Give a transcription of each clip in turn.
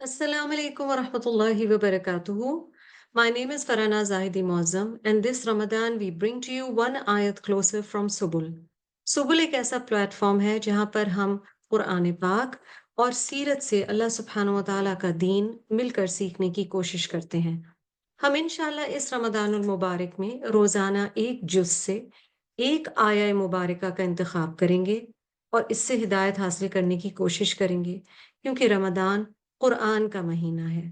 Assalamu alaikum wa rahmatullahi wa barakatuhu. My name is Farana Zahidi Muazzam, and this Ramadan we bring to you one ayat closer from Subul. Subul एक ऐसा platform है जहाँ पर हम कुरान पाक और सीरत से अल्लाह सुब्हानहु व तआला का दीन मिलकर सीखने की कोशिश करते हैं। हम इंशाल्लाह इस रमदानुल मुबारक में रोजाना एक जुज से एक आया मुबारका का इंतखाब करेंगे और इससे हिदायत हासिल करने की कोशिश करेंगे क्योंकि रमदान कुरान का महीना है।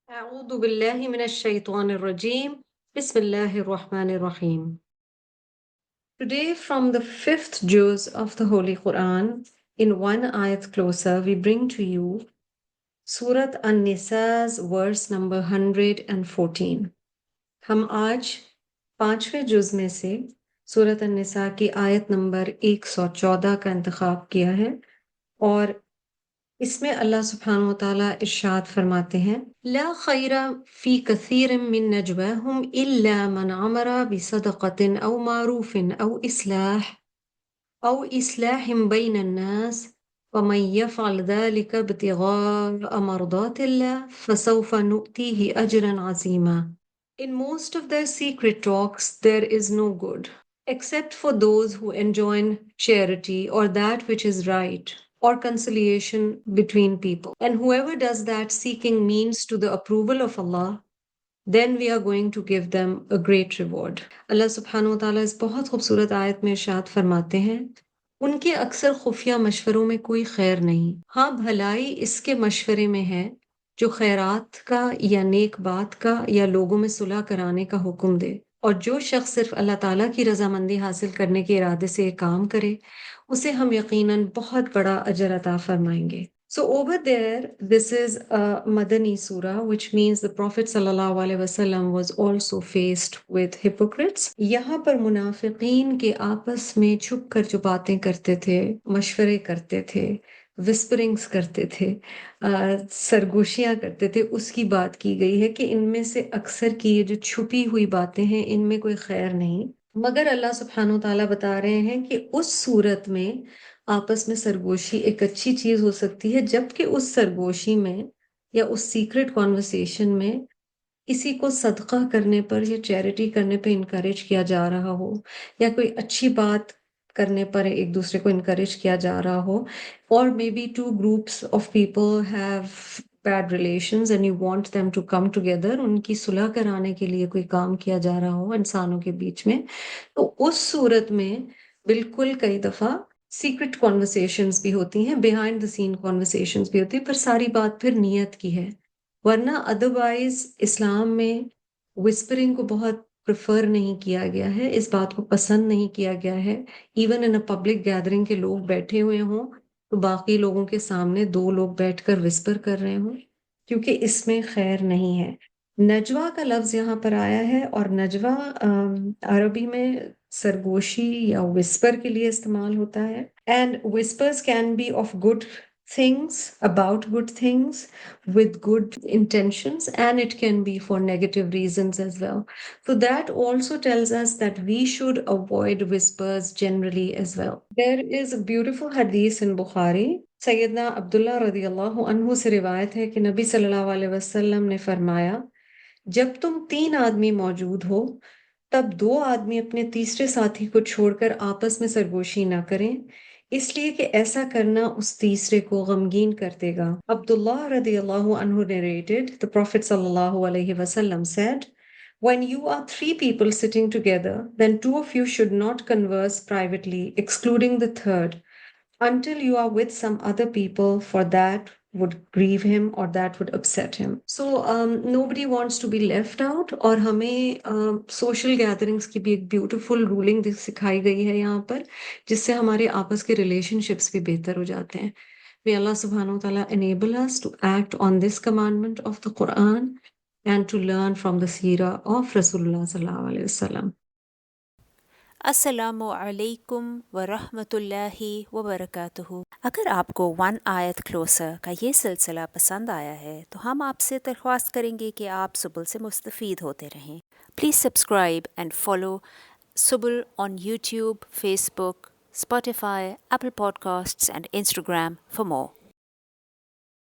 अऊज़ु बिल्लाहि मिनश शैतानिर रजीम। बिस्मिल्लाहिर रहमानिर रहीम। Today, from the fifth juz of the Holy Quran, in one ayat closer, we bring to you Surat An-Nisa's verse number 114. हम आज पांचवें जुज में से सूरत अन-निसा की आयत नंबर 114 का इंतखाब किया है और इसमें अल्लाह सुब्हानहु व तआला इरशाद फरमाते हैं ला खैरा फी कसीर मिन नजवाहुम इल्ला मन अमरा बिसदक़तिन औ मारूफिन औ इस्लाहिम बैनन नास वमन यफ़अल ज़ालिका इब्तिग़ाअ मर्दातिल्लाह फसौफ़ नु'तीहि अजरन अज़ीमा। In most of their secret talks there is no good, except for those who enjoin charity or that which is right, or conciliation between people. And whoever does that seeking means to the approval of Allah, then we are going to give them a great reward. Allah subhanahu wa ta'ala इस बहुत खूबसूरत आयत में इरशाद फरमाते हैं उनके अक्सर खुफिया मशवरों में कोई खैर नहीं, हाँ भलाई इसके मशवरे में है जो खैरात का या नेक बात का या लोगों में सुलह कराने का हुक्म दे, और जो शख्स सिर्फ अल्लाह ताला की रजामंदी हासिल करने के इरादे से ये काम करे उसे हम यकीनन बहुत बड़ा अजर अता फरमाएंगे। So over there, this is a Madani surah, which means the Prophet sallallahu alaihi wasallam was also faced with hypocrites. यहाँ पर मुनाफिकीन के आपस में छुप कर जो बातें करते थे, मशवरे करते थे, विस्परिंग्स करते थे, सरगोशियां करते थे, उसकी बात की गई है कि इनमें से अक्सर की ये जो छुपी हुई बातें हैं इनमें कोई खैर नहीं, मगर अल्लाह सुब्हानहु ताला बता रहे हैं कि उस सूरत में आपस में सरगोशी एक अच्छी चीज हो सकती है जबकि उस सरगोशी में या उस सीक्रेट कॉन्वर्सेशन में किसी को सदका करने पर या चैरिटी करने पर इनकरेज किया जा रहा हो या कोई अच्छी बात करने पर एक दूसरे को इनकरेज किया जा रहा हो, और maybe two groups of people have bad relations and you want them to come together, उनकी सुलह कराने के लिए कोई काम किया जा रहा हो इंसानों के बीच में, तो उस सूरत में बिल्कुल कई दफा सीक्रेट कॉन्वर्सेशंस भी होती हैं, बिहाइंड द सीन कॉन्वर्सेशंस भी होती है, पर सारी बात फिर नियत की है। वरना अदरवाइज इस्लाम में विस्परिंग को बहुत प्रेफर नहीं किया गया है, इस बात को पसंद नहीं किया गया है। Even in a public gathering के लोग बैठे हुए हों तो बाकी लोगों के सामने दो लोग बैठकर विस्पर कर रहे हों, क्योंकि इसमें खैर नहीं है। नजवा का लफ्ज यहाँ पर आया है और नजवा अरबी में सरगोशी या विस्पर के लिए इस्तेमाल होता है। And whispers can be of good things, about good things, with good intentions, and it can be for negative reasons as well. So that also tells us that we should avoid whispers generally as well. There is a beautiful hadith in Bukhari. सैयदना अब्दुल्ला रदियल्लाहु अन्हु से रिवायत है कि नबी सल्लल्लाहु अलैहि वसल्लम ने फरमाया, जब तुम 3 आदमी मौजूद हो तब 2 आदमी अपने तीसरे साथी को छोड़कर आपस में सरगोशी ना करें, इसलिए कि ऐसा करना उस तीसरे को गमगीन कर देगा। अब्दुल्ला रदियल्लाहु अन्हु narrated, the Prophet sallallahu alaihi wasallam said, when you are 3 people sitting together, then 2 of you should not converse privately, excluding the third, until you are with some other people, for that would grieve him or that would upset him. So nobody wants to be left out, और हमें social gatherings की भी एक beautiful ruling सिखाई गई है यहाँ पर, जिससे हमारे आपस के relationships भी बेहतर हो जाते हैं। May Allah subhanahu wa ta'ala enable us to act on this commandment of the Quran and to learn from the seerah of Rasulullah sallallahu alaihi wasallam. अस्सलामु अलैकुम वरहमतुल्लाहि वबरकातुहू। अगर आपको वन आयत क्लोसर का ये सिलसिला पसंद आया है तो हम आपसे दरख्वास्त करेंगे कि आप सुबुल से मुस्तफ़ीद होते रहें। Please subscribe and follow Subul on YouTube, Facebook, Spotify, Apple Podcasts and Instagram for more.